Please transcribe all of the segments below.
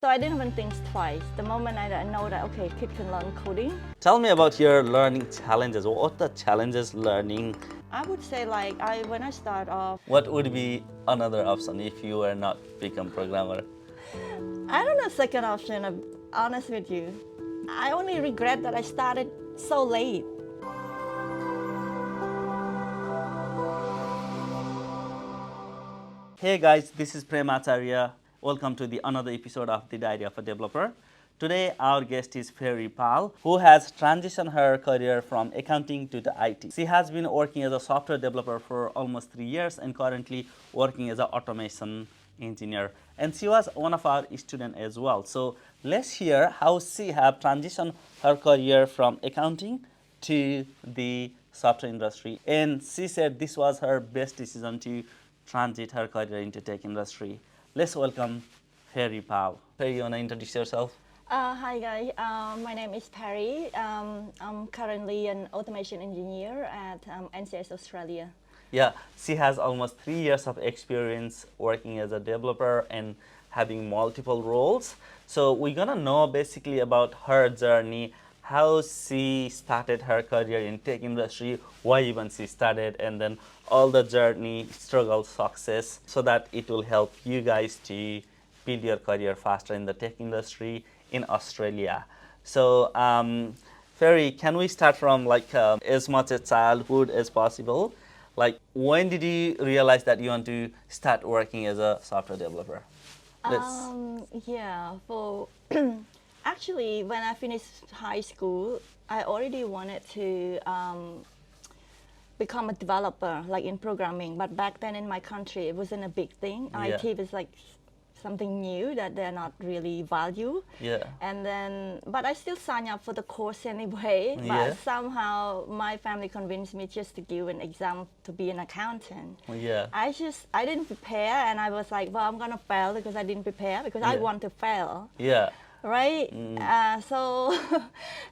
So I didn't even think twice. The moment I know that, okay, kid can learn coding. Tell me about your learning challenges. What are the challenges learning? I would say like, when I start off, What would be another option if you were not become programmer? I don't know second option, I'm honest with you. I only regret that I started so late. Hey guys, this is Prem Acharya. Welcome to the another episode of The Diary of a Developer. Today our guest is Phary Pal, who has transitioned her career from accounting to the IT. She has been working as a software developer for almost 3 years and currently working as an automation engineer. And she was one of our students as well. So let's hear how she have transitioned her career from accounting to the software industry. And she said this was her best decision to transit her career into tech industry. Let's welcome Phary Pal. Phary, you want to introduce yourself? Hi guys, my name is Phary. I'm currently an automation engineer at NCS Australia. Yeah, she has almost 3 years of experience working as a developer and having multiple roles. So we're gonna know basically about her journey, how she started her career in tech industry, why even she started, and then all the journey, struggle, success, so that it will help you guys to build your career faster in the tech industry in Australia. So Phary, can we start from like as much as childhood as possible? Like when did you realize that you want to start working as a software developer? Yeah, for actually when I finished high school, I already wanted to become a developer, like in programming. But back then in my country, it wasn't a big thing. Yeah. IT was like something new that they're not really value. Yeah. And then, but I still signed up for the course anyway. Yeah. But somehow my family convinced me just to give an exam to be an accountant. Yeah. I didn't prepare, and I was like, well, I'm gonna fail because I didn't prepare because I Yeah. want to fail. Yeah. Right, so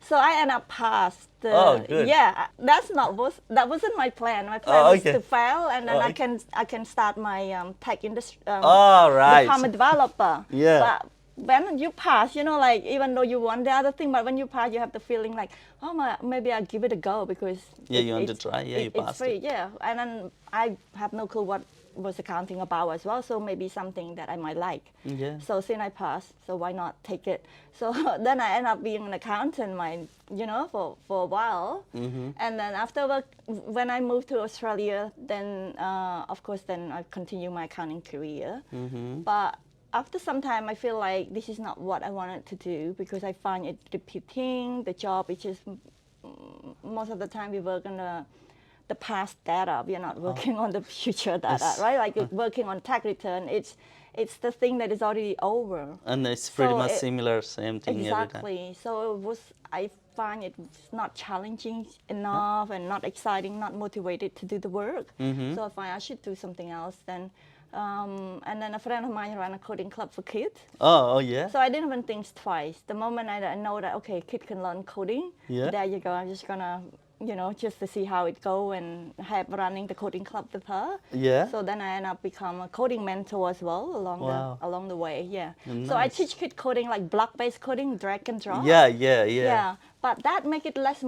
so I end up passed. Oh, good. Yeah, that wasn't my plan. My plan was okay. to fail, and then Oh, I can start my tech industry. Oh, right. Become a developer. Yeah. But when you pass, you know, like even though you want the other thing, but when you pass, you have the feeling like, oh my, maybe I'll give it a go because Yeah, you want to try. Yeah, you it's passed free. it. Yeah, and then I have no clue what was accounting about as well, so maybe something that I might like. Yeah. So since I passed, so why not take it? So then I end up being an accountant, for a while. Mm-hmm. And then after when I moved to Australia, then of course then I continue my accounting career. Mm-hmm. But after some time, I feel like this is not what I wanted to do because I find it repeating. The job is just most of the time we work on the past data. We are not working on the future data, Yes. right? Like working on tax return, it's the thing that is already over. And it's pretty So much similar, same thing every time. Exactly. So I find it not challenging enough and not exciting, not motivated to do the work. Mm-hmm. So I find I should do something else then. And then a friend of mine ran a coding club for kids. Oh, yeah. So I didn't even think twice. The moment I know that, okay, kid can learn coding, Yeah. there you go. I'm just gonna, just to see how it go and have running the coding club with her. Yeah. So then I end up become a coding mentor as well Wow. along the way. Yeah. Nice. So I teach kid coding like block-based coding, drag and drop. Yeah, yeah, yeah. Yeah. But that make it less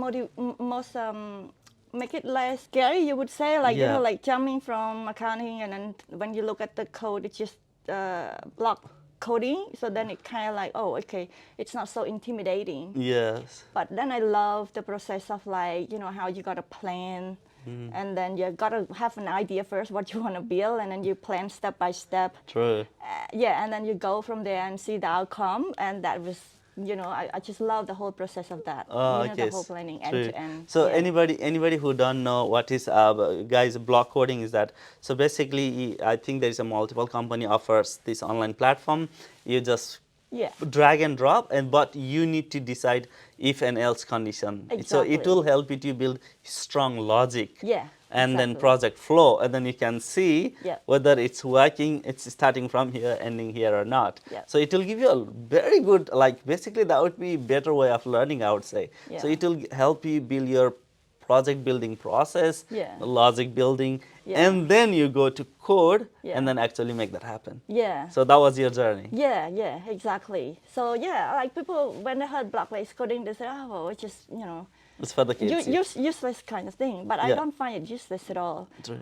make it less scary, you would say, like Yeah. like jumping from accounting, and then when you look at the code, it's just block coding. So then it kind of like, oh, okay, it's not so intimidating. Yes. But then I love the process of like, how you got to plan, and then you got to have an idea first what you want to build, and then you plan step by step. True. Yeah, and then you go from there and see the outcome, and that was, I just love the whole process of that. Oh, The okay. whole planning True. end to end. So Yeah. anybody who don't know what is guys block coding is that, so basically I think there is a multiple company offers this online platform. You just Yeah. drag and drop, but you need to decide if and else condition. So it Exactly. will help you to build strong logic. Yeah, And then exactly. project flow, and then you can see Yeah. whether it's working, it's starting from here, ending here or not. Yeah. So it will give you a very good, like basically that would be better way of learning, I would say. So Yeah. it will help you build your project building process, Yeah. logic building, Yeah. and then you go to code Yeah. and then actually make that happen. Yeah. So that was your journey. Yeah, yeah, exactly. So yeah, like people when they heard block-based coding, they say, oh, well, it's just It's for the kids. yeah. useless kind of thing. But I Yeah. don't find it useless at all. True.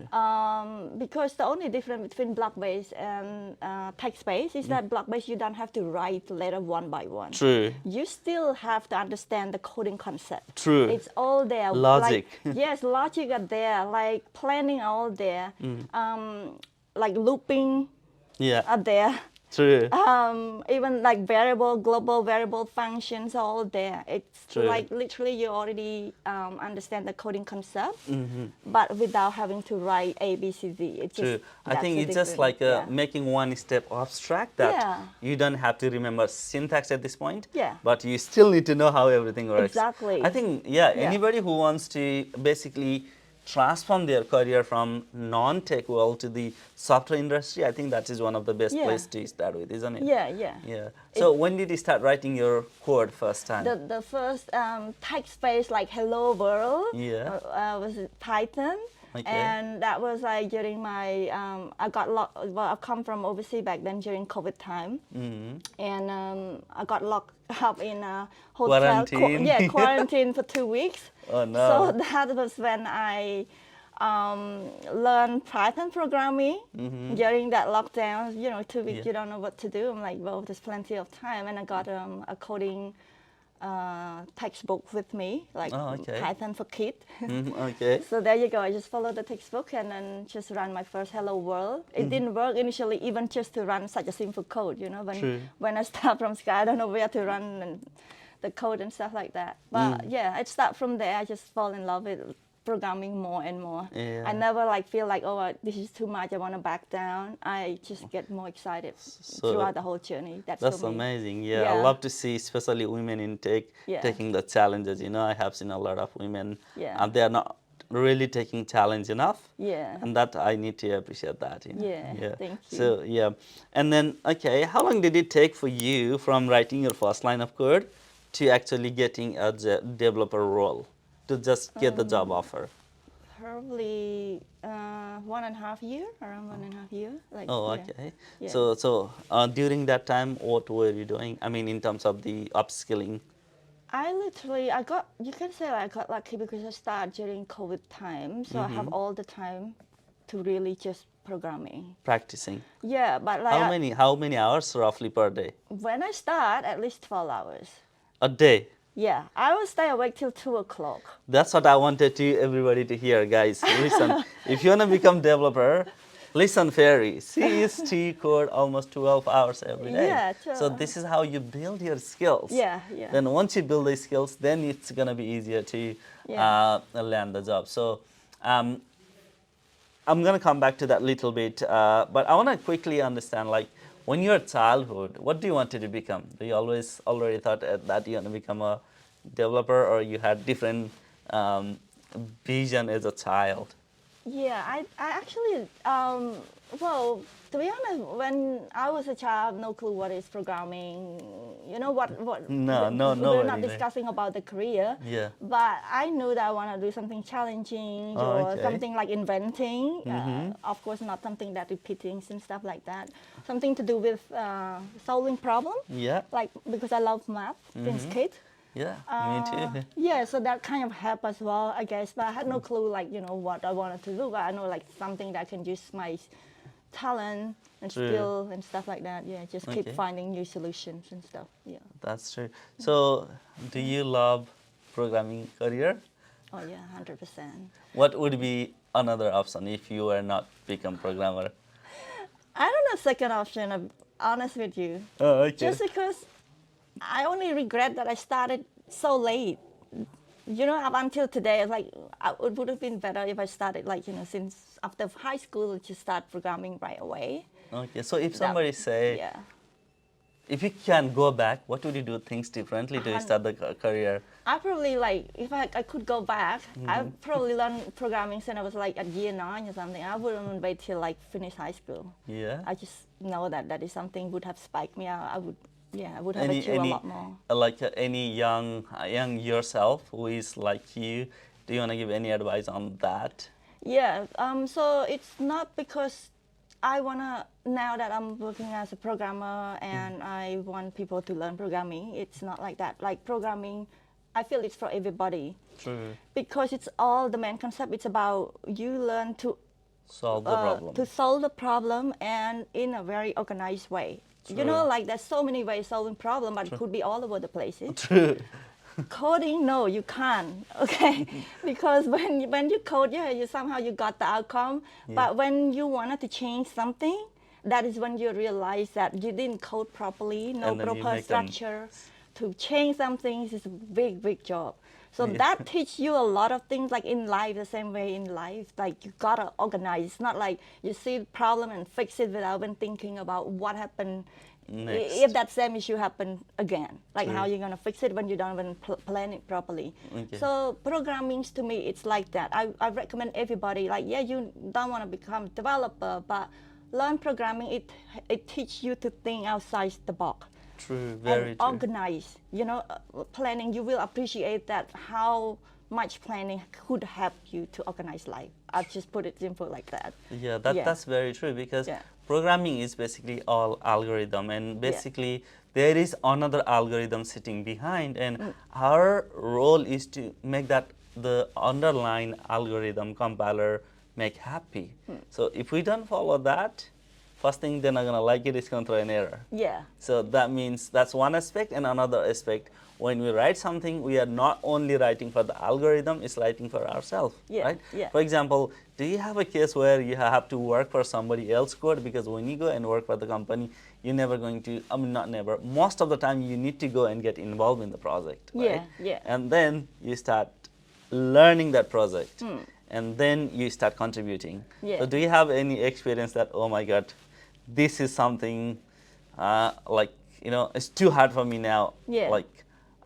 Because the only difference between block-based and text-based is that block-based you don't have to write the letter one by one. True. You still have to understand the coding concept. True. It's all there. Logic. Like, yes, logic are there. Like planning all there. Like looping Yeah. are there. True. Even like global variable functions are all there. It's True. like literally you already understand the coding concept, but without having to write A, B, C, D. It's True. just, I think that's it's the just like difference. making one step abstract that Yeah. you don't have to remember syntax at this point. Yeah. But you still need to know how everything works. Exactly. I think, anybody who wants to basically transform their career from non-tech world to the software industry, I think that is one of the best Yeah. places to start with, isn't it? Yeah, yeah. Yeah. So when did you start writing your code first time? The first text-based like hello world Yeah. was Python. Okay. And that was like during my, I come from overseas back then during COVID time. And I got locked up in a hotel. Quarantine. Quarantine for 2 weeks. Oh, no. So that was when I learned Python programming during that lockdown. 2 weeks, Yeah. you don't know what to do. I'm like, well, there's plenty of time. And I got a coding textbook with me, like okay. Python for kids. Okay. So there you go. I just followed the textbook and then just ran my first Hello World. It didn't work initially, even just to run such a simple code. True. When I start from scratch, I don't know where to run and the code and stuff like that. But yeah, I start from there. I just fall in love with programming more and more. Yeah. I never feel like, oh, this is too much, I want to back down. I just get more excited throughout the whole journey. That's for me. amazing. Yeah, I love to see, especially women in tech, Yeah. taking the challenges. I have seen a lot of women, Yeah. and they are not really taking challenge enough. Yeah. And that I need to appreciate that. Yeah, thank you. So yeah, and then how long did it take for you from writing your first line of code to actually getting a developer role, to just get the job offer? Probably 1.5 year, around 1.5 year. Like, Oh, yeah. okay. Yeah. So during that time, what were you doing? I mean, in terms of the upskilling. You can say I got lucky because I started during COVID time, so I have all the time to really just programming. Practicing. Yeah, but like How many hours roughly per day? when I start, at least 12 hours. A day. Yeah, I will stay awake till 2 o'clock. That's what I wanted everybody to hear, guys. Listen, if you want to become developer, listen, Phary. She code almost 12 hours every day. Yeah, So 12. this is how you build your skills. Yeah, yeah. Then once you build the skills, then it's gonna be easier to land the job. So I'm gonna come back to that little bit, but I wanna quickly understand, like, when you're childhood, what do you wanted to become? Do you always already thought that you want to become a developer, or you had different vision as a child? Yeah, I actually, well, to be honest, when I was a child, no clue what is programming. You know what? No, we're not really. discussing about the career. Yeah. But I knew that I want to do something challenging or okay. something like inventing. Of course, not something that repeating and stuff like that. Something to do with solving problems. Yeah. Like because I love math since kid. Yeah, me too. Yeah, so that kind of helped as well, I guess. But I had no clue, like, what I wanted to do. But I know, like, something that I can use my talent and True. skill and stuff like that. Yeah, just keep Okay. finding new solutions and stuff. Yeah. That's true. So, do you love programming career? Oh, yeah, 100%. What would be another option if you were not become programmer? I don't know second option, I'm honest with you. Oh, okay. Just because I only regret that I started so late. Up until today, it would have been better if I started, since after high school, just start programming right away. Okay, so if somebody say, Yeah. if you can go back, what would you do things differently to start the career? I probably, if I could go back, I'd probably learn programming since I was at year 9 or something. I wouldn't wait till finish high school. Yeah. I just know that is something would have spiked me out. I would have achieved a lot more. Like any young yourself who is like you Do you want to give any advice on that? Yeah, so it's not because I wanna, now that I'm working as a programmer and I want people to learn programming, it's not like that. Like programming, I feel it's for everybody. True. Because it's all, the main concept, it's about you learn to Solve the problem. to solve the problem and in a very organized way. You know, True. like there's so many ways solving problem, but it could be all over the places. True. Coding, no, you can't, okay? Because when you code, yeah, you somehow you got the outcome, but when you wanted to change something, that is when you realize that you didn't code properly, no And then you proper make them- structure. To change something is a big, big job. So that teaches you a lot of things, like in life, the same way in life, like you gotta organize. It's not like you see the problem and fix it without even thinking about what happened Next. if that same issue happen again. Like True. how you're gonna fix it when you don't even plan it properly. Okay. So programming to me, it's like that. I recommend everybody, like, yeah, you don't wanna become a developer, but learn programming, it teaches you to think outside the box. True, very And true. organize, you know, planning, you will appreciate that how much planning could help you to organize life. I'll just put it simple like that. Yeah, Yeah. that's very true, because Yeah. programming is basically all algorithm, and basically there is another algorithm sitting behind, and our role is to make that the underlying algorithm compiler make happy. So if we don't follow that, first thing they're not gonna like it, it's gonna throw an error. Yeah. So that means that's one aspect, and another aspect, when we write something, we are not only writing for the algorithm, it's writing for ourselves, Yeah, right? yeah. For example, do you have a case where you have to work for somebody else's code? Because when you go and work for the company, you're never going to, I mean, not never, most of the time you need to go and get involved in the project, right? Yeah, yeah. And then you start learning that project, and then you start contributing. Yeah. So do you have any experience that, oh my God, this is something like, you know, it's too hard for me now. Yeah. Like,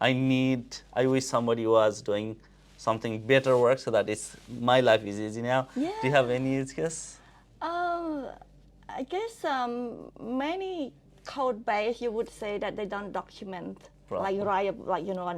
I wish somebody was doing something better work so that my life is easy now. Do you Yeah. have any use case? I guess many code base, you would say that they don't document, like Proper. write like, you know,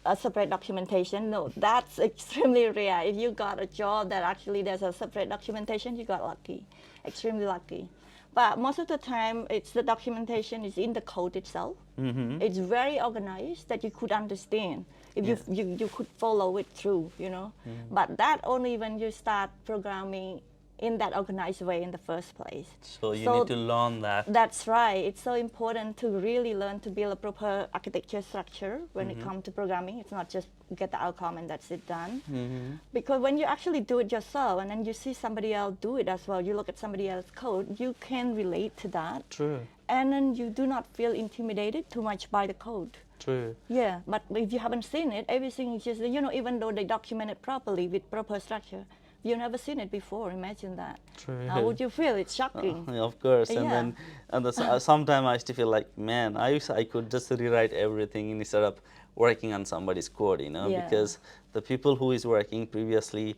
a separate documentation. No, that's extremely rare. If you got a job that actually there's a separate documentation, you got lucky, extremely lucky. But most of the time, it's the documentation is in the code itself. It's very organized that you could understand. If you could follow it through, you know. But that only when you start programming in that organized way in the first place. So you need to learn that. That's right. It's so important to really learn to build a proper architecture structure when it comes to programming. It's not just get the outcome and that's it done. Because when you actually do it yourself and then you see somebody else do it as well, you look at somebody else's code, you can relate to that. True. And then you do not feel intimidated too much by the code. True. Yeah, but if you haven't seen it, everything is just, you know, even though they document it properly with proper structure, you've never seen it before. Imagine that. True. How would you feel? It's shocking. Yeah, of course. And Yeah. then sometimes I used to feel like, man, I wish I could just rewrite everything instead of working on somebody's code, you know, Yeah. because the people who is working previously,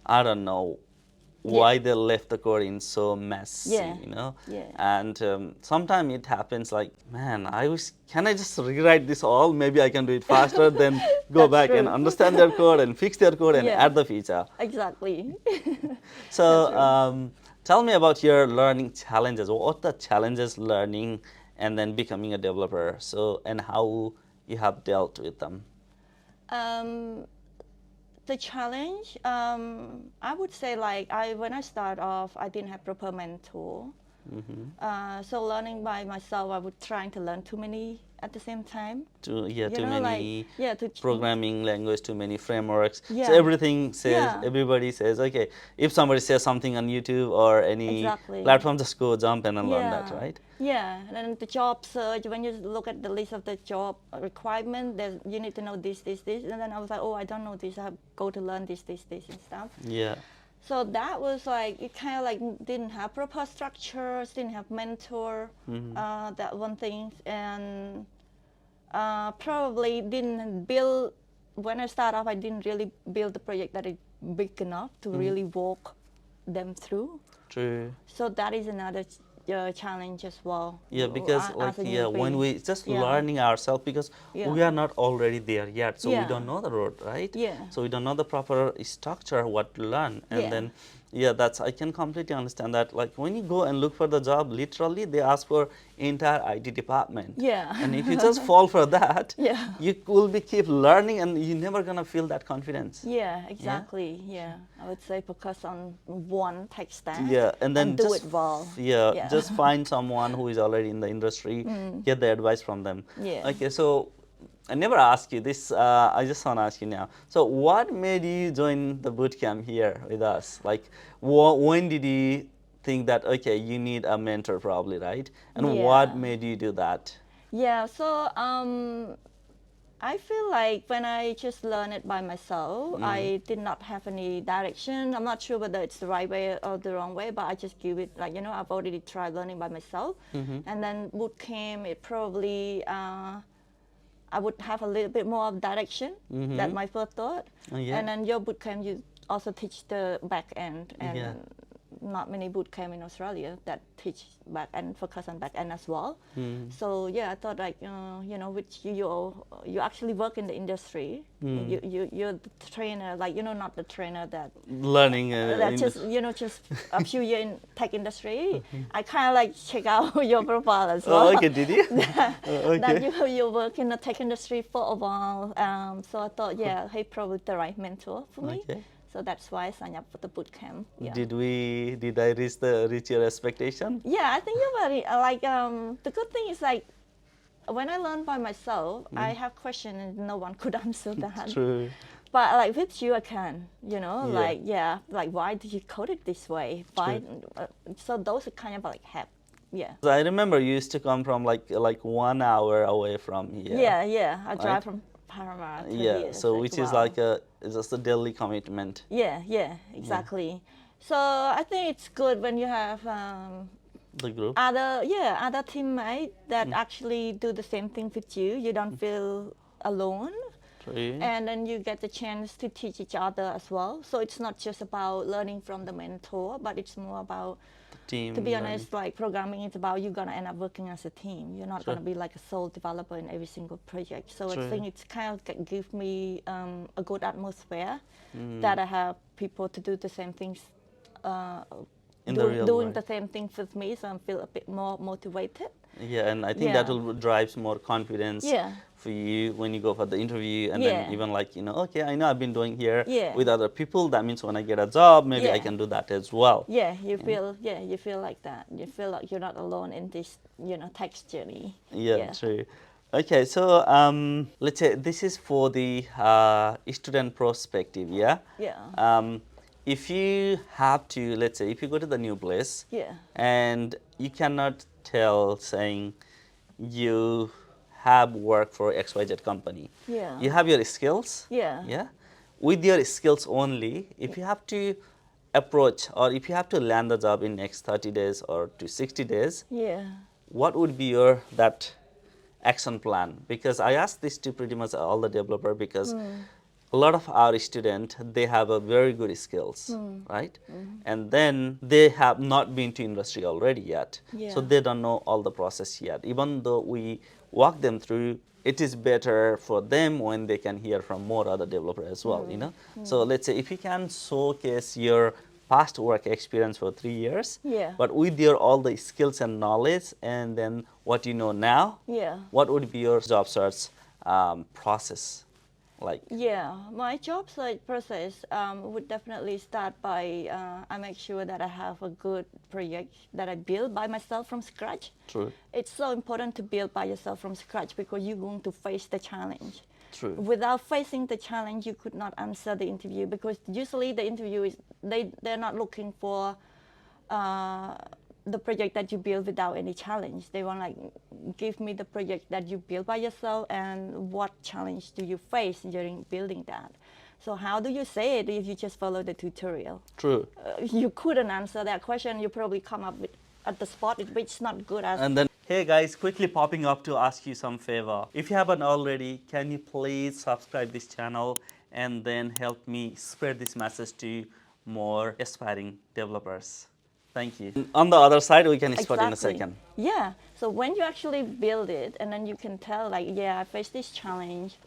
I don't know why they left the code in so messy, Yeah. you know. Yeah. And sometimes it happens like, man, can I just rewrite this all? Maybe I can do it faster, then go That's back and true. understand their code and fix their code and Yeah. add the feature. Exactly. So tell me about your learning challenges. What are the challenges learning and then becoming a developer? So, and how you have dealt with them? The challenge, I would say, like, when I start off, I didn't have proper mentor. So learning by myself, I would trying to learn too many at the same time. Too You many know, like, yeah, to programming language, too many frameworks. Yeah. So everything says, Yeah. everybody says, okay, if somebody says something on YouTube or any Exactly. platform, just go jump in and learn that, right? Yeah, and then the job search, when you look at the list of the job requirement, you need to know this, and then I was like, oh, I don't know this, I have to go to learn this, and stuff. Yeah. So that was like, it kind of like didn't have proper structures, didn't have mentor, that one thing, and probably didn't build, when I started off, I didn't really build the project that is big enough to really walk them through. True. So that is another challenge as well. Yeah, because as a when newbie. we just Yeah. learning ourselves, because Yeah. we are not already there yet, so we Yeah. don't know the road, right? Yeah. So we don't know the proper structure, what to learn, and Yeah. then that's, I can completely understand that. Like when you go and look for the job, literally they ask for entire IT department. Yeah. And if you just fall for that, Yeah. you will be keep learning, and you're never gonna feel that confidence. Yeah, exactly. Yeah, I would say focus on one tech stack. Yeah, and then do just it well. yeah, just find someone who is already in the industry, get the advice from them. Yeah. Okay, so I never asked you this. I just want to ask you now. So, what made you join the boot camp here with us? Like, when did you think that okay, you need a mentor, probably, right? And what Yeah. made you do that? Yeah, so I feel like when I just learned it by myself, I did not have any direction. I'm not sure whether it's the right way or the wrong way, but I just give it like, I've already tried learning by myself. And then boot camp, it probably, I would have a little bit more of direction. That's my first thought. Oh, yeah. And then your boot camp, you also teach the back end. And Yeah. not many boot camp in Australia that teach back end, focus on back end as well. So yeah, I thought like which you actually work in the industry. You're the trainer, like not the trainer that Learning. that just just a few years in tech industry. I kind of like check out your profile as well. Oh, okay, did you? That you work in the tech industry for a while. So I thought, yeah, he's probably the right mentor for me. Okay. So that's why I signed up for the boot camp. Yeah. Did I reach your expectation? Yeah, I think you're very the good thing is like when I learn by myself, I have questions and no one could answer that. True. But like with you, I can, like why did you code it this way? Why? So those are kind of like help. Yeah. So I remember you used to come from like 1 hour away from here. Yeah. I drive from Parramatta to here. So which is like it's just a daily commitment. Yeah, exactly. So I think it's good when you have The group. other teammates that actually do the same thing with you. You don't feel alone. True. And then you get the chance to teach each other as well. So it's not just about learning from the mentor, but it's more about Team. to be honest, like programming is about you're gonna end up working as a team. You're not gonna be like a sole developer in every single project. So I think it's kind of give me a good atmosphere that I have people to do the same things, doing the same thing with me. So I feel a bit more motivated. Yeah, and I think that will drives more confidence for you when you go for the interview, and then even like okay, I know I've been doing here with other people. That means when I get a job, maybe I can do that as well. Yeah, you feel like that. You feel like you're not alone in this tech journey. Yeah, true. Okay, so let's say this is for the student perspective. Yeah. Yeah. If you have to, let's say, if you go to the new place, and you cannot tell saying you have worked for XYZ company. Yeah. You have your skills. Yeah. Yeah. With your skills only, if you have to approach or if you have to land the job in next 30 days or to 60 days, what would be your that action plan? Because I asked this to pretty much all the developer because a lot of our students, they have a very good skills, right? And then they have not been to industry already yet. So they don't know all the process yet. Even though we walk them through, it is better for them when they can hear from more other developers as well, So let's say if you can showcase your past work experience for 3 years, but with your all the skills and knowledge and then what you know now, what would be your job search process? Like? Yeah, my job search process would definitely start by I make sure that I have a good project that I build by myself from scratch. True. It's so important to build by yourself from scratch because you're going to face the challenge. True. Without facing the challenge, you could not answer the interview because usually the interview is they're not looking for the project that you build without any challenge. They want like, give me the project that you build by yourself and what challenge do you face during building that. So how do you say it if you just follow the tutorial? True. You couldn't answer that question. You probably come up with at the spot, which is not good as. And then, hey guys, quickly popping up to ask you some favor. If you haven't already, can you please subscribe this channel and then help me spread this message to more aspiring developers. Thank you. On the other side, we can spot in a second. Yeah. So when you actually build it, and then you can tell, like, yeah, I faced this challenge,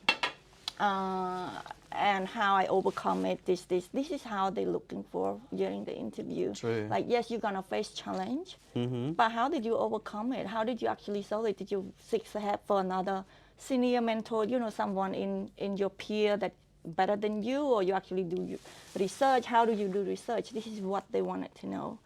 and how I overcome it. This is how they're looking for during the interview. True. Like, yes, you're gonna face challenge, but how did you overcome it? How did you actually solve it? Did you seek help for another senior mentor? You know, someone in your peer that better than you, or you actually do research? How do you do research? This is what they wanted to know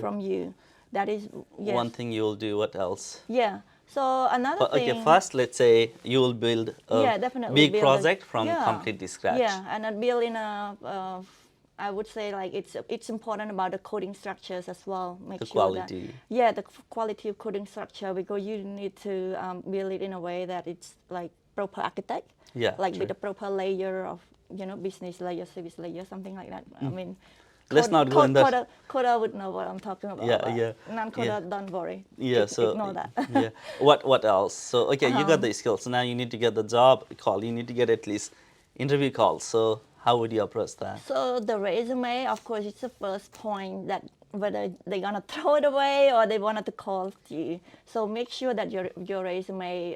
from you. That is, yes. One thing you will do. What else? Yeah. So another thing. Okay, first let's say you will build a big project from completely scratch. Yeah, and then build in a. I would say, like, it's important about the coding structures as well. Make the sure quality. That, the quality of coding structure, because you need to build it in a way that it's like proper architect. Yeah. Like with a proper layer of, you know, business layer, service layer, something like that. I mean. Let's not go in that. Coder would know what I'm talking about. Yeah. Non-coder, don't worry. Yeah, so ignore that. Yeah. What else? So okay, you got the skills. So now you need to get the job call. You need to get at least interview calls. So how would you approach that? So the resume, of course, it's the first point that whether they're gonna throw it away or they wanted to call you. So make sure that your resume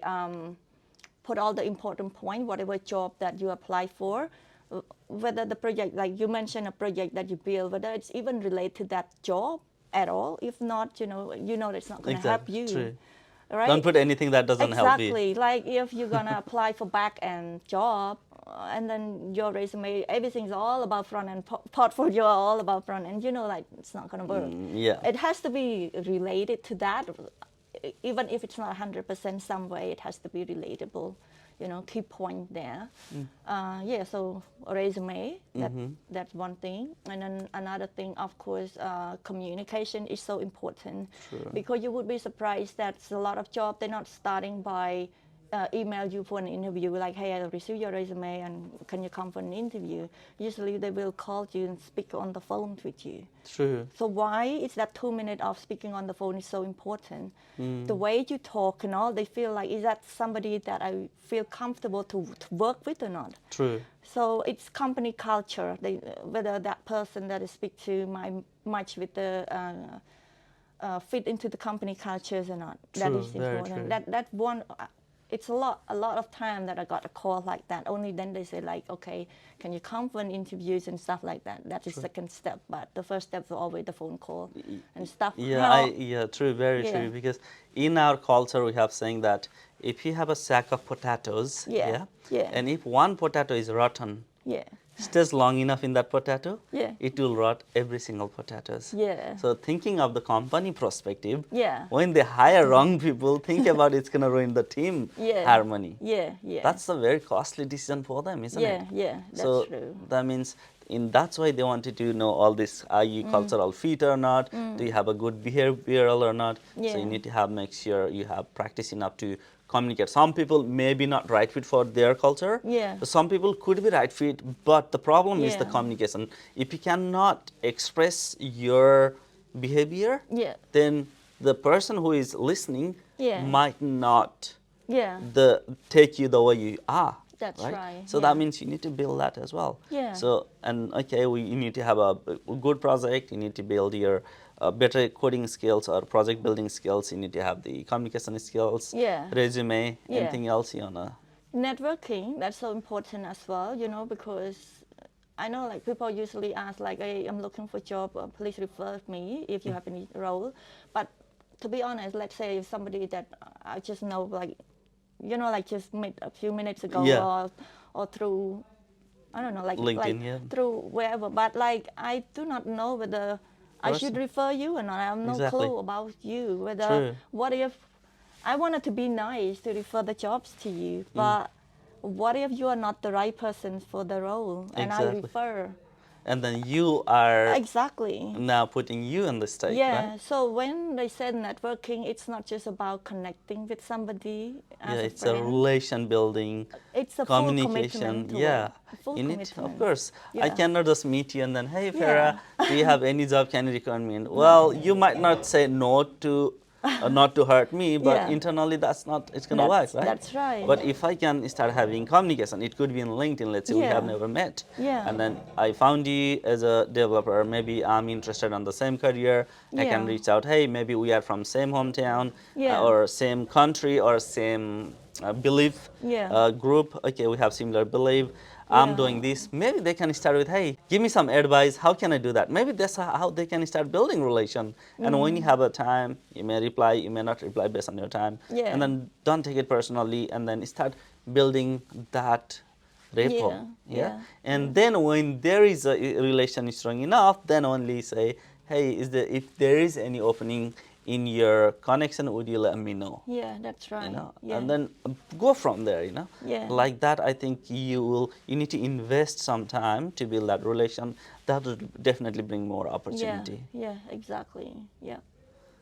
put all the important points, whatever job that you apply for. Whether the project, like you mentioned, a project that you build, whether it's even related to that job at all. If not, you know it's not going to help you. True. Right? Don't put anything that doesn't help you. Exactly. Like if you're going to apply for back-end job, and then your resume, everything's all about front-end, portfolio all about front-end, like it's not going to work. Yeah. It has to be related to that. Even if it's not 100% some way, it has to be relatable. Key point there. So resume, that's one thing. And then another thing, of course, communication is so important. Sure. Because you would be surprised that a lot of jobs, they're not starting by email you for an interview, like, hey, I received your resume and can you come for an interview? Usually they will call you and speak on the phone with you. True. So why is that 2 minutes of speaking on the phone is so important? The way you talk and all, they feel like, is that somebody that I feel comfortable to work with or not? True. So it's company culture, whether that person that I speak to match with the fit into the company cultures or not. True, that is very important. true. That one. It's a lot of time that I got a call like that. Only then they say, like, okay, can you come for an interviews and stuff like that. That is second step, but the first step is always the phone call and stuff. Yeah, true, very true. Because in our culture, we have saying that if you have a sack of potatoes, and if one potato is rotten, stays long enough in that potato, it will rot every single potatoes. So thinking of the company perspective, when they hire wrong people, think about it's going to ruin the team harmony. That's a very costly decision for them, isn't it? That's true. That means that's why they wanted to know all this, are you cultural fit or not? Do you have a good behavioral or not? So you need to make sure you have practice enough to communicate. Some people may be not right fit for their culture. So some people could be right fit, but the problem is the communication. If you cannot express your behavior, then the person who is listening might not take you the way you are. That's right. So that means you need to build that as well. So, and you need to have a good project. You need to build your better coding skills or project building skills. You need to have the communication skills, resume, anything else you wanna. Networking, that's so important as well, because I know, like, people usually ask, like, hey, I'm looking for a job, please refer me if you have any role. But to be honest, let's say if somebody that I just know, like, like just met a few minutes ago or through, I don't know, like LinkedIn, through wherever. But like, I do not know whether I should refer you or not. I have no clue about you. Whether what if I wanted to be nice to refer the jobs to you, but what if you are not the right person for the role and I refer? And then you are now putting you in the state. Right? So when they said networking, it's not just about connecting with somebody. It's a relation building. It's a communication. Full commitment. Of course. I cannot just meet you and then, hey, Phary, do you have any job? Can you recommend me? Well, you might not say no to not to hurt me, but Yeah. internally that's not, it's gonna work, right? That's right. But if I can start having communication, it could be in LinkedIn, let's say we have Yeah. never met. Yeah. And then I found you as a developer, maybe I'm interested in the same career, I can Yeah. reach out, hey, maybe we are from same hometown, Yeah. or same country, or same belief Yeah. group, okay, we have similar belief, I'm Yeah. doing this. Maybe they can start with, hey, give me some advice, how can I do that? Maybe that's how they can start building relation. And when you have a time, you may reply, you may not reply based on your time. Yeah. And then don't take it personally, and then start building that rapport. Yeah. And then when there is a relation strong enough, then only say, hey, if there is any opening in your connection, would you let me know? Yeah, that's right. Yeah. And then go from there, Yeah. like that. I think you need to invest some time to build that relation. That will definitely bring more opportunity. Yeah, exactly. Yeah.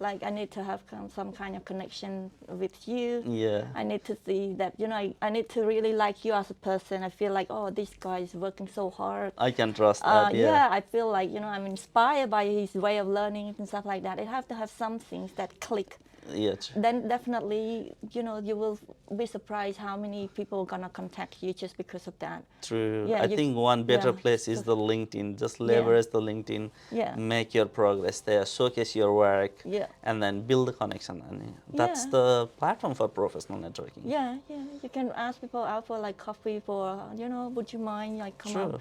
Like I need to have some kind of connection with you. Yeah. I need to see that, I need to really like you as a person. I feel like, oh, this guy is working so hard. I can trust that. Yeah, I feel like, I'm inspired by his way of learning and stuff like that. It have to have some things that click. Yeah, true. Then definitely, you will be surprised how many people are gonna contact you just because of that. True. Yeah, I think one better place is the LinkedIn. Just leverage the LinkedIn, make your progress there, showcase your work, and then build a connection. And that's the platform for professional networking. Yeah. You can ask people out for like coffee for, would you mind like come up,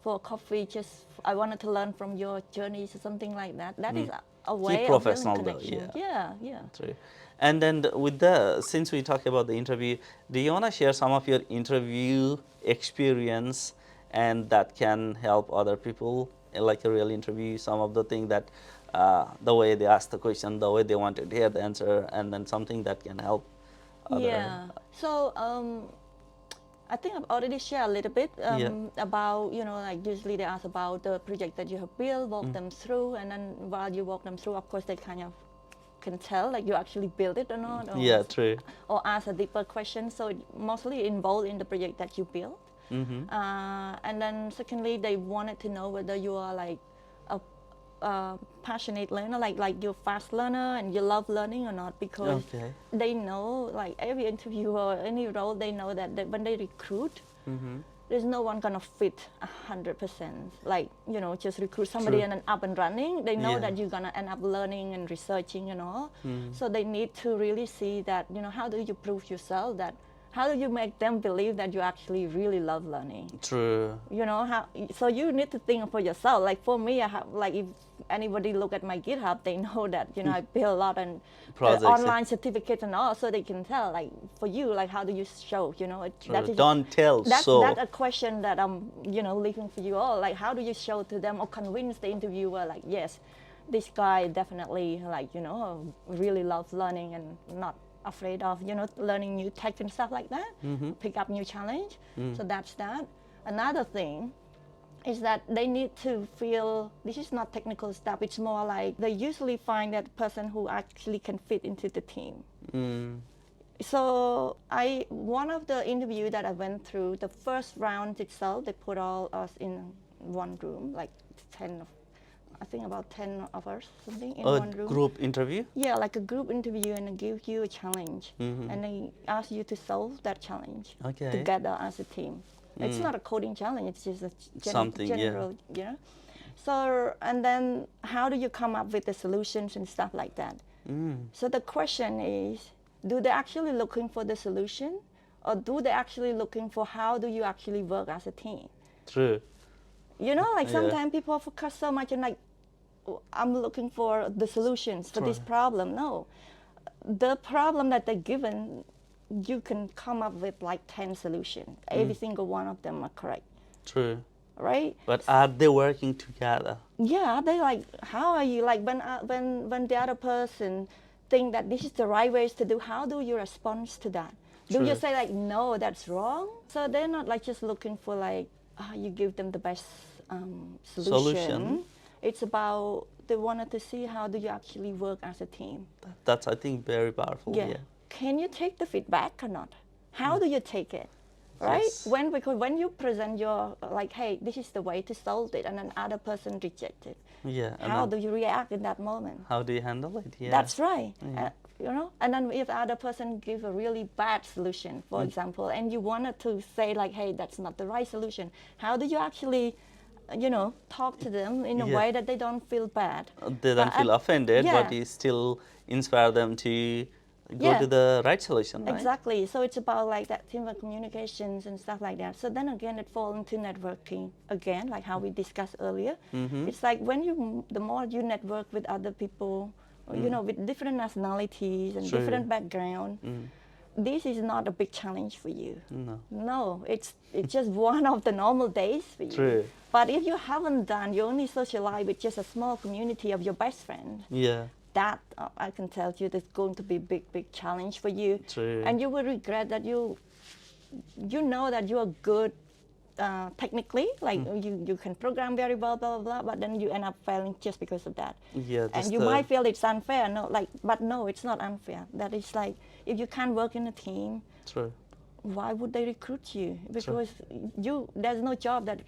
for a coffee, just I wanted to learn from your journeys or something like that. That is a way of building connection. Yeah. True. And then since we talked about the interview, do you want to share some of your interview experience and that can help other people, like a real interview, some of the things that, the way they ask the question, the way they wanted to hear the answer, and then something that can help other. Yeah. So, I think I've already shared a little bit about, like usually they ask about the project that you have built, walk them through, and then while you walk them through, of course, they kind of can tell like you actually build it or not. Or, true. Or ask a deeper question. So it mostly involved in the project that you built. And then secondly, they wanted to know whether you are like a passionate learner, like you're fast learner and you love learning or not, because they know, like every interviewer or any role, they know that when they recruit, there's no one gonna fit 100%. Like, just recruit somebody and then up and running. They know that you're gonna end up learning and researching and all. So they need to really see that, how do you prove yourself that, how do you make them believe that you actually really love learning? True. So you need to think for yourself. Like for me, I have, like if anybody look at my GitHub, they know that, I build a lot and online certificates and all, so they can tell. Like for you, like how do you show, Don't tell, that's so. That's a question that I'm, leaving for you all. Like how do you show to them or convince the interviewer, like, yes, this guy definitely, like, really loves learning and not afraid of, learning new tech and stuff like that, pick up new challenge. So that's that. Another thing is that they need to feel, this is not technical stuff, it's more like they usually find that person who actually can fit into the team. So one of the interview that I went through, the first round itself, they put all us in one room, like 10 of us, something in one room. A group interview? Yeah, like a group interview, and they give you a challenge, and they ask you to solve that challenge together as a team. It's not a coding challenge, it's just a general, So, and then how do you come up with the solutions and stuff like that? So the question is, do they actually looking for the solution, or do they actually looking for how do you actually work as a team? True. Like sometimes people focus so much on like, I'm looking for the solutions for this problem. No, the problem that they're given, you can come up with like 10 solutions. Every single one of them are correct. True. Right? But are they working together? Yeah, they like, how are you, like when the other person think that this is the right ways to do, how do you respond to that? Do you say like, no, that's wrong? So they're not like just looking for like, you give them the best solution. It's about, they wanted to see how do you actually work as a team. That's, I think, very powerful. Yeah. Can you take the feedback or not? How do you take it? right? Yes. Because when you present your like, hey, this is the way to solve it, and then other person rejects it, Yeah. And how then do you react in that moment? how do you handle it? Yeah. That's right. Yeah. You know, and then if the other person give a really bad solution, for example, and you wanted to say like, hey, that's not the right solution, how do you actually, you know, talk to them in a Yeah. way that they don't feel bad? They don't feel offended, yeah. but you still inspire them to go Yeah. to the right solution, right? Exactly. So it's about like that teamwork communications and stuff like that. So then again, it falls into networking again, like how we discussed earlier. It's like the more you network with other people, you know, with different nationalities and True. different background, this is not a big challenge for you. No, it's just one of the normal days for you. True. But if you haven't done, you only socialize with just a small community of your best friend. Yeah. That I can tell you that's going to be a big challenge for you. True. And you will regret that you know that you are good technically, like you can program very well, blah blah blah, but then you end up failing just because of that. Yeah. And you might feel it's unfair, but no, it's not unfair. That is like, if you can't work in a team, True. why would they recruit you? Because there's no job that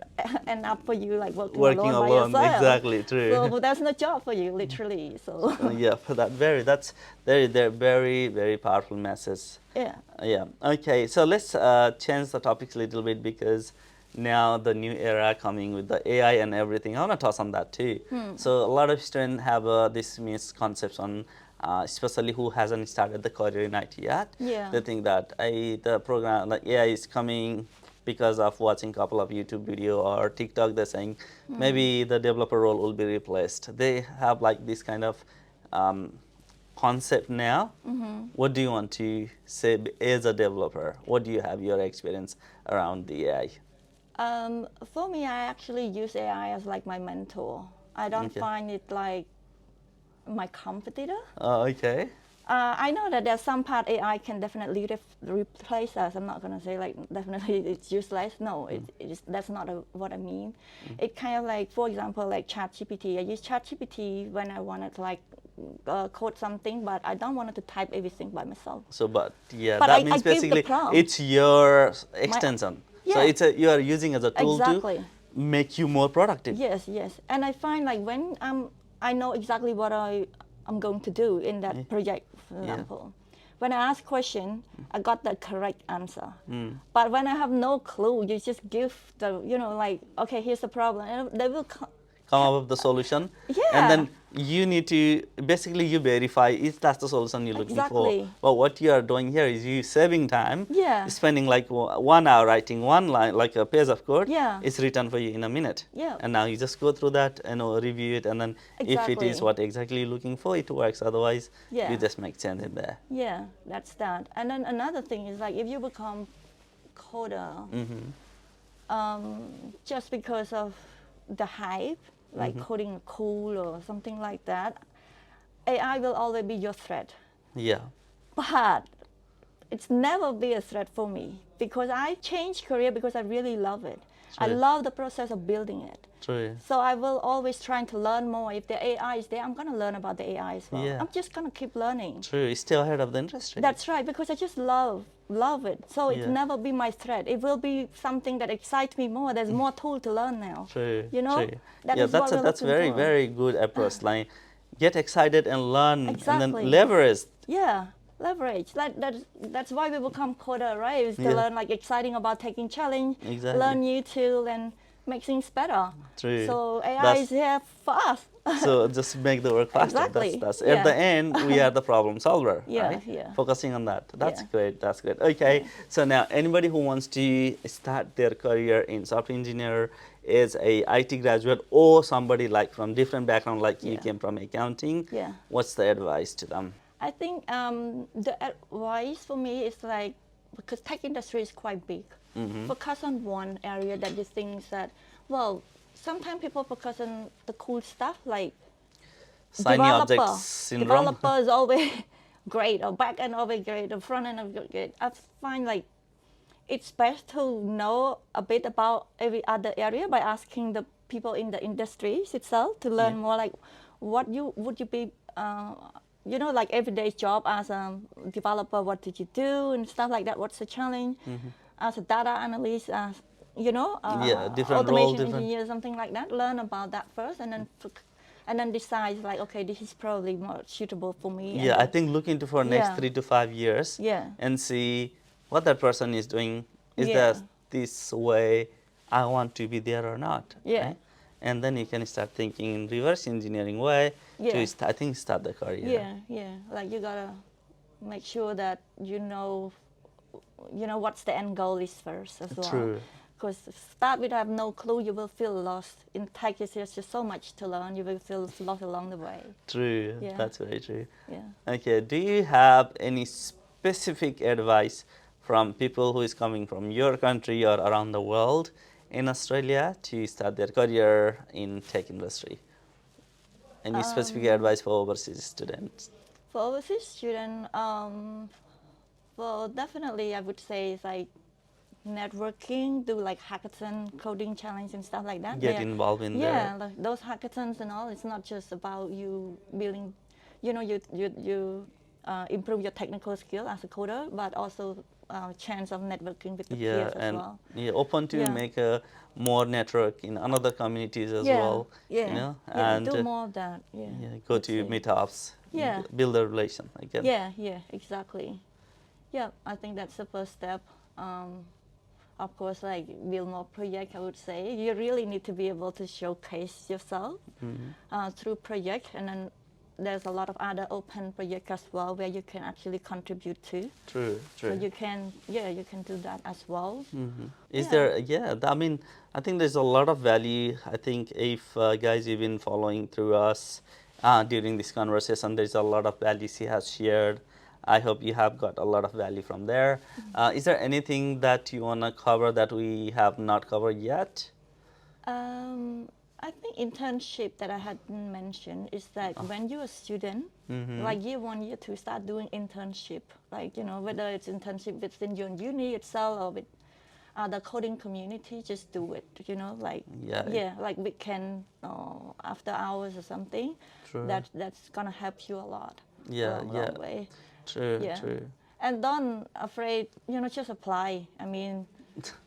end up for you like working Working alone by yourself. exactly. True. So there's no job for you, literally. So Yeah, for that's very powerful message. yeah. Yeah. Okay. So let's change the topics a little bit, because now the new era coming with the AI and everything. I want to touch on that too. So a lot of students have this misconception, especially who hasn't started the career in IT yet. Yeah. They think that the program like AI is coming because of watching a couple of YouTube video or TikTok. They're saying maybe the developer role will be replaced. They have like this kind of concept now. What do you want to say as a developer? What do you have your experience around the AI? For me, I actually use AI as like my mentor. I don't find it like my competitor. Okay. I know that there's some part AI can definitely replace us. I'm not going to say like definitely it's useless. No, that's not what I mean. It kind of like, for example, like ChatGPT. I use ChatGPT when I wanted to like code something, but I don't want to type everything by myself. So, but yeah, But that I means give the basically prompt. it's your extension. So Yeah. you are using as a tool Exactly. to make you more productive. Yes, yes. And I find like when I know exactly what I'm going to do in that project, for example. When I ask question, I got the correct answer. But when I have no clue, you just give the, you know, like, okay, here's the problem. And they will come up with the solution. Yeah. And then you need to, basically you verify if that's the solution you're looking Exactly. for. But what you are doing here is you saving time. Yeah. Spending like 1 hour writing one line, like a page of code. Yeah. It's written for you in a minute. Yeah. And now you just go through that and review it, and then if it is Exactly. what exactly you're looking for, it works. Otherwise, Yeah. you just make change in there. Yeah, that's that. And then another thing is like if you become coder, just because of the hype, like coding cool or something like that, AI will always be your threat. Yeah. But it's never be a threat for me because I changed career because I really love it. I True. love the process of building it. True. So I will always try to learn more. If the AI is there, I'm going to learn about the AI as well. Yeah. I'm just going to keep learning. True. It's still ahead of the industry. That's right, because I just love it. So it's never be my threat. It will be something that excites me more. There's more tool to learn now. True. You know? True. That yeah, is what we're that's looking very for. very good approach. Like, get excited and learn, and Exactly. then leverage. Yeah, leverage. That's why we become coder, right? Is to Yeah. learn like exciting about taking challenge, Exactly. learn new tool, and make things better. True. So AI That's- is here for us. So just make the work faster. Exactly. That's Yeah. At the end, we are the problem solver. Yeah, right? yeah. Focusing on that. That's Yeah. great. That's great. Okay. So now, anybody who wants to start their career in software engineer as a IT graduate, or somebody like from different background, like you Yeah. came from accounting, Yeah. what's the advice to them? I think the advice for me is like, because tech industry is quite big, focus on one area that you think that, well, sometimes people focus on the cool stuff like Shiny object syndrome. Developer is always great, or back end always great, or front end always great. I find like it's best to know a bit about every other area by asking the people in the industries itself to learn more, like what would you be you know, like everyday job as a developer, what did you do and stuff like that, what's the challenge. as a data analyst, as you know, Yeah, different role, automation different. engineer, something like that. Learn about that first, and then decide like, okay, this is probably more suitable for me. Yeah, and I think look into for next Yeah. 3 to 5 years Yeah. and see what that person is doing. Is Yeah. that this way I want to be there or not? Yeah. Right? And then you can start thinking in reverse engineering way Yeah. to I think start the career. Yeah, yeah. Like you gotta make sure that you know what's the end goal is first as well. True. Because start with have no clue, you will feel lost. In tech, there's just so much to learn. You will feel lost along the way. True. Yeah. That's very true. Yeah. Okay. Do you have any specific advice from people who is coming from your country or around the world in Australia to start their career in tech industry? Any specific advice for overseas students? For overseas student, well, definitely I would say it's like networking, do like hackathon, coding challenge and stuff like that. Get involved in Yeah, there. like those hackathons and all. It's not just about you building, you improve your technical skill as a coder, but also chance of networking with the Yeah, peers as and well. yeah, open to Yeah. make a more network in another communities as Yeah, well. yeah, You know, yeah. and Do more of that. Yeah. yeah, go I'd to say. meetups. Yeah. Build a relation. I guess. Yeah, yeah, exactly. Yeah, I think that's the first step. Of course, like build more project, I would say. You really need to be able to showcase yourself through project, and then there's a lot of other open projects as well where you can actually contribute to. True. So True. you can do that as well. Is Yeah. there, yeah, I mean, I think there's a lot of value. I think if guys you've been following through us during this conversation, there's a lot of value she has shared. I hope you have got a lot of value from there. Is there anything that you want to cover that we have not covered yet? I think internship that I hadn't mentioned is that when you're a student, like year 1, year 2, start doing internship. Like, whether it's internship within your uni itself or with the coding community, just do it, like, Yeah. like weekend or after hours or something. True. That's gonna help you a lot. Yeah, along yeah. the way. True, Yeah. true. And don't afraid, just apply. I mean,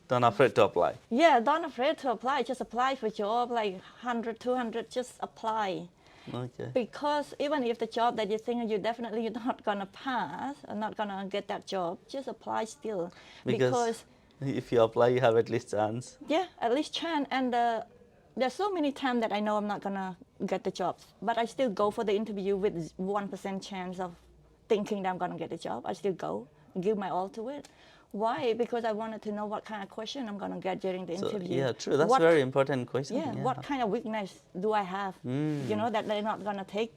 Don't afraid to apply. yeah, don't afraid to apply. Just apply for job, like 100, 200, just apply. Okay. Because even if the job that you think you're definitely not gonna pass or not gonna get that job, just apply still. Because if you apply, you have at least chance. Yeah, at least chance. And there's so many times that I know I'm not gonna get the jobs, but I still go for the interview with 1% chance of thinking that I'm gonna get the job. I still go, give my all to it. Why? Because I wanted to know what kind of question I'm gonna get during the interview. Yeah, true. That's very important question. Yeah, what kind of weakness do I have? That they're not gonna take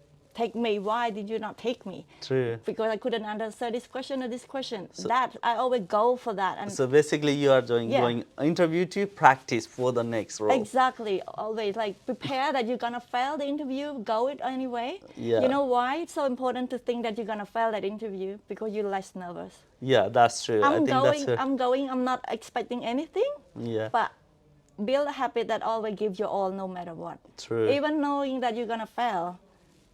me. Why did you not take me? True. Because I couldn't answer this question or this question. That I always go for that. And So basically, you are going interview to practice for the next role. exactly, always like prepare that you're gonna fail the interview. Go it anyway. Yeah. You know why it's so important to think that you're gonna fail that interview? Because you're less nervous. Yeah, that's true. I think that's it. I'm not expecting anything. Yeah. But build a habit that always gives you all no matter what. True. Even knowing that you're gonna fail,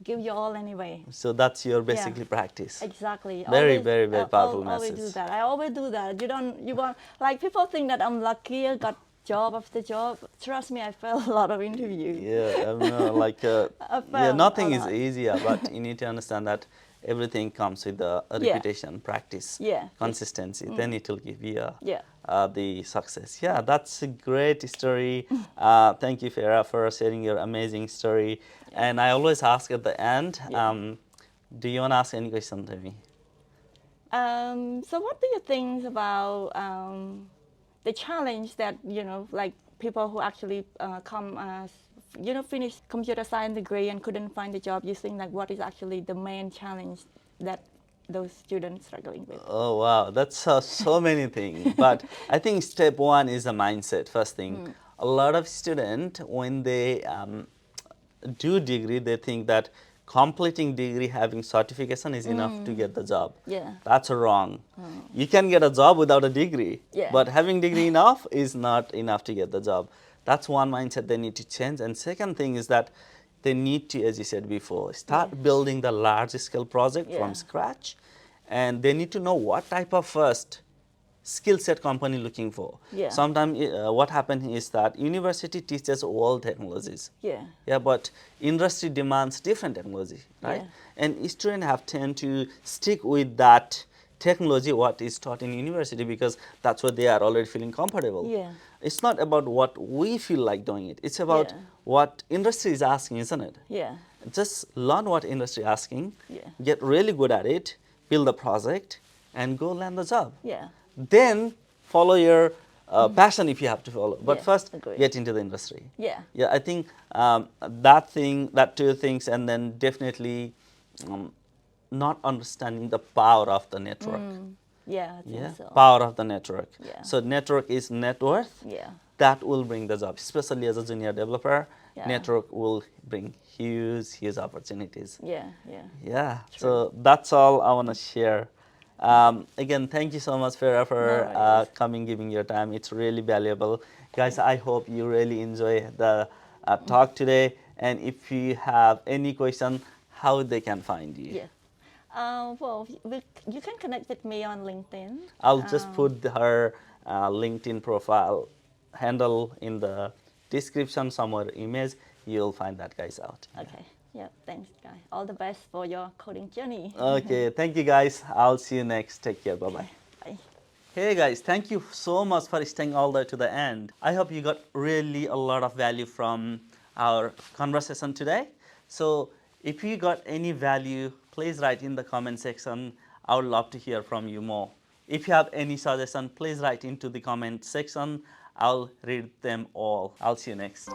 give your all anyway. So that's your basically practice. Exactly. Very, very, very powerful always message. do that. I always do that. You want, like people think that I'm lucky, I got job after job. Trust me, I failed a lot of interviews. Yeah, I know, like, failed nothing a is lot. easier, but you need to understand that everything comes with a repetition, practice, Yeah. consistency. Then it will give you the success. Yeah, that's a great story. Thank you, Phary, for sharing your amazing story. And I always ask at the end, do you want to ask any question to me? So what do you think about the challenge that, like people who actually come as, finish computer science degree and couldn't find a job, you think like what is actually the main challenge that those students struggling with? Oh, wow, that's so many things. But I think step one is the mindset, first thing. A lot of students, when they do degree, they think that completing degree, having certification is enough to get the job. Yeah. That's wrong. You can get a job without a degree, Yeah. but having degree enough is not enough to get the job. That's one mindset they need to change. And second thing is that they need to, as you said before, start building the large scale project from scratch. And they need to know what type of first skill set company looking for. Yeah. Sometimes what happens is that university teaches all technologies. Yeah. Yeah, but industry demands different technology, right? Yeah. And students have tend to stick with that technology what is taught in university because that's what they are already feeling comfortable. Yeah. It's not about what we feel like doing it. It's about Yeah. what industry is asking, isn't it? Yeah. Just learn what industry is asking, Yeah. get really good at it, build the project, and go land the job. Yeah. Then follow your passion if you have to follow. But Yeah, first, agree. get into the industry. Yeah. Yeah, I think that two things, and then definitely not understanding the power of the network. Yeah, I think Yeah, so. power of the network. Yeah. So network is net worth. Yeah. That will bring the job, especially as a junior developer. Yeah. Network will bring huge opportunities. Yeah. Yeah. Yeah, so that's all I want to share. Again, thank you so much, Phary, for No worries. coming, giving your time. It's really valuable. Guys, I hope you really enjoy the talk today. And if you have any question, how they can find you? Yeah. Well, you can connect with me on LinkedIn. I'll just put her LinkedIn profile handle in the description, somewhere image. You'll find that guys out. Okay. Yeah. Thanks, guys. All the best for your coding journey. Okay, thank you guys. I'll see you next. Take care. Bye-bye. Bye. Hey guys, thank you so much for staying all the way to the end. I hope you got really a lot of value from our conversation today. So if you got any value, please write in the comment section. I would love to hear from you more. If you have any suggestion, please write into the comment section. I'll read them all. I'll see you next.